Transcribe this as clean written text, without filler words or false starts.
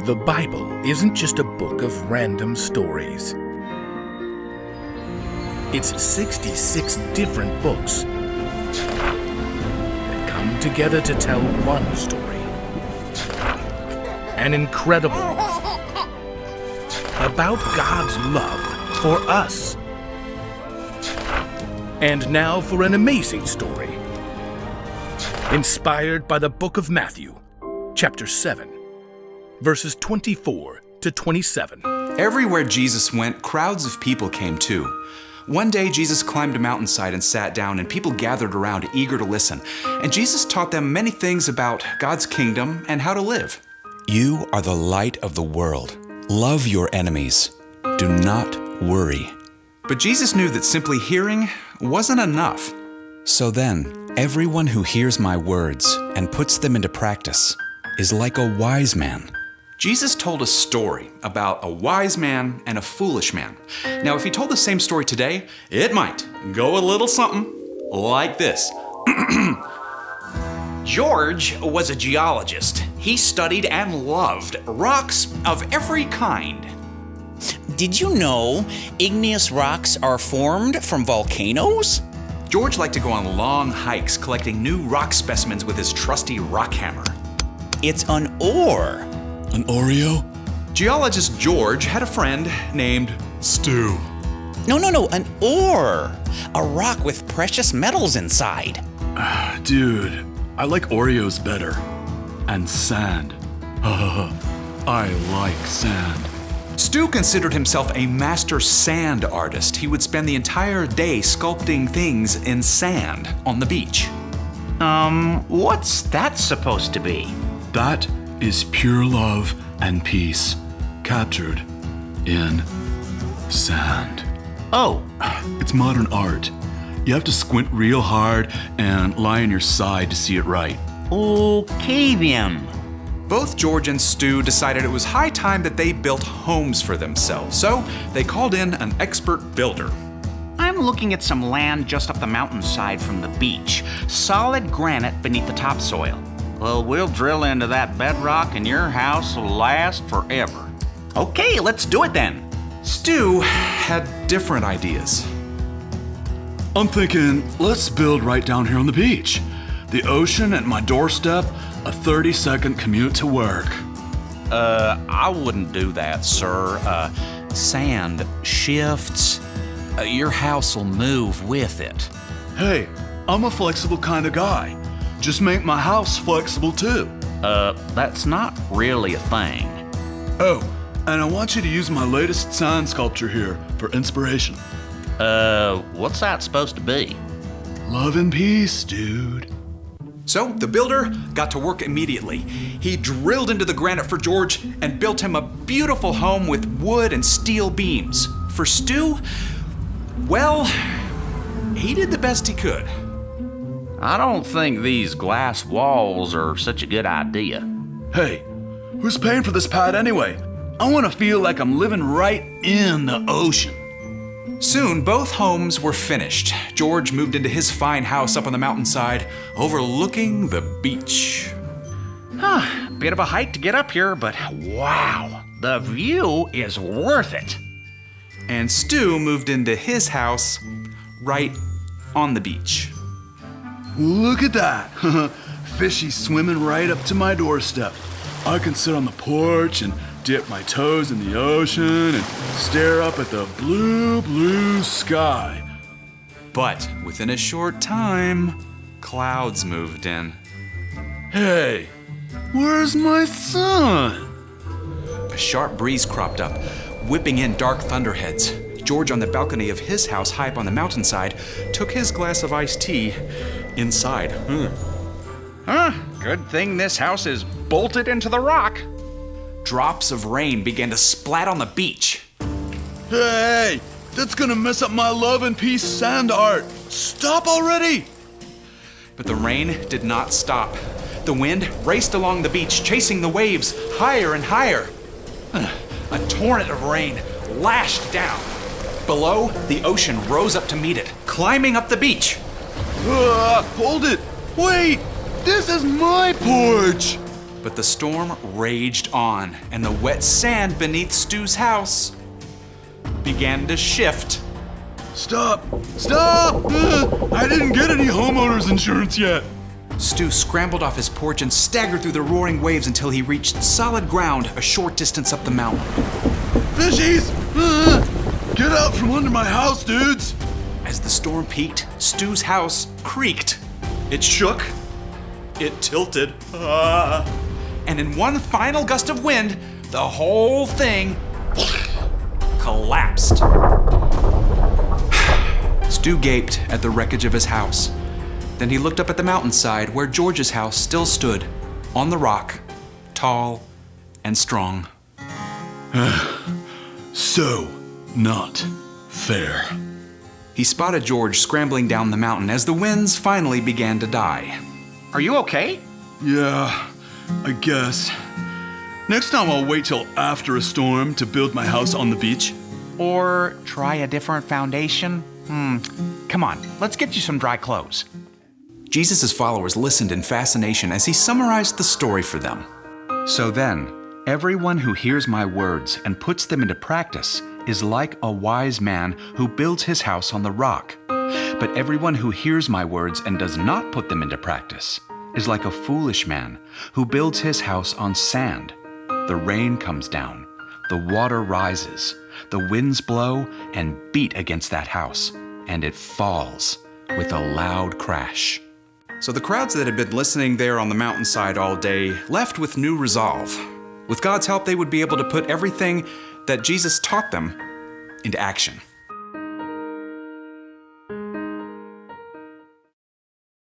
The Bible isn't just a book of random stories. It's 66 different books that come together to tell one story. An incredible one about God's love for us. And now for an amazing story, inspired by the book of Matthew, chapter 7, verses 24 to 27. Everywhere Jesus went, crowds of people came too. One day, Jesus climbed a mountainside and sat down, and people gathered around eager to listen. And Jesus taught them many things about God's kingdom and how to live. You are the light of the world. Love your enemies. Do not worry. But Jesus knew that simply hearing wasn't enough. So then, everyone who hears my words and puts them into practice is like a wise man. Jesus told a story about a wise man and a foolish man. Now, if he told the same story today, it might go a little something like this. George was a geologist. He studied and loved rocks of every kind. Did you know igneous rocks are formed from volcanoes? George liked to go on long hikes collecting new rock specimens with his trusty rock hammer. It's an ore. An Oreo? Geologist George had a friend named Stu. No, an ore. A rock with precious metals inside. Dude, I like Oreos better. And sand. I like sand. Stu considered himself a master sand artist. He would spend the entire day sculpting things in sand on the beach. What's that supposed to be? That is pure love and peace, captured in sand. Oh, It's modern art. You have to squint real hard and lie on your side to see it right. okay then. Both George and Stu decided it was high time that they built homes for themselves, so they called in an expert builder. I'm looking at some land just up the mountainside from the beach. Solid granite beneath the topsoil. Well, we'll drill into that bedrock and your house will last forever. Okay, let's do it then. Stu had different ideas. I'm thinking, let's build right down here on the beach. The ocean at my doorstep, a 30-second commute to work. I wouldn't do that, sir. Sand shifts. Your house will move with it. Hey, I'm a flexible kind of guy. Just make my house flexible too. That's not really a thing. Oh, and I want you to use my latest sand sculpture here for inspiration. What's that supposed to be? Love and peace, dude. So the builder got to work immediately. He drilled into the granite for George and built him a beautiful home with wood and steel beams. For Stu, well, he did the best he could. I don't think these glass walls are such a good idea. Hey, who's paying for this pad anyway? I want to feel like I'm living right in the ocean. Soon, both homes were finished. George moved into his fine house up on the mountainside, overlooking the beach. Bit of a hike to get up here, but wow, the view is worth it. And Stu moved into his house right on the beach. Look at that. Fishy swimming right up to my doorstep. I can sit on the porch and dip my toes in the ocean and stare up at the blue, blue sky. But within a short time, clouds moved in. Hey, where's my son? A sharp breeze cropped up, whipping in dark thunderheads. George, on the balcony of his house high up on the mountainside, took his glass of iced tea inside. Good thing this house is bolted into the rock. Drops of rain began to splat on the beach. Hey, that's gonna mess up my love and peace sand art. Stop already! But the rain did not stop. The wind raced along the beach, chasing the waves higher and higher. A torrent of rain lashed down. Below, the ocean rose up to meet it, climbing up the beach. Hold it! Wait! This is my porch! But the storm raged on, and the wet sand beneath Stu's house began to shift. Stop! Stop! I didn't get any homeowner's insurance yet. Stu scrambled off his porch and staggered through the roaring waves until he reached solid ground a short distance up the mountain. Fishies! Get out from under my house, dudes! As the storm peaked, Stu's house creaked. It shook. It tilted. And in one final gust of wind, the whole thing collapsed. Stu gaped at the wreckage of his house. Then he looked up at the mountainside where George's house still stood, on the rock, tall and strong. So, not fair. He spotted George scrambling down the mountain as the winds finally began to die. Are you okay? Yeah, I guess. Next time I'll wait till after a storm to build my house on the beach. Or try a different foundation? Come on, let's get you some dry clothes. Jesus' followers listened in fascination as he summarized the story for them. So then, everyone who hears my words and puts them into practice is like a wise man who builds his house on the rock. But everyone who hears my words and does not put them into practice is like a foolish man who builds his house on sand. The rain comes down, the water rises, the winds blow and beat against that house, and it falls with a loud crash. So the crowds that had been listening there on the mountainside all day left with new resolve. With God's help, they would be able to put everything that Jesus taught them into action.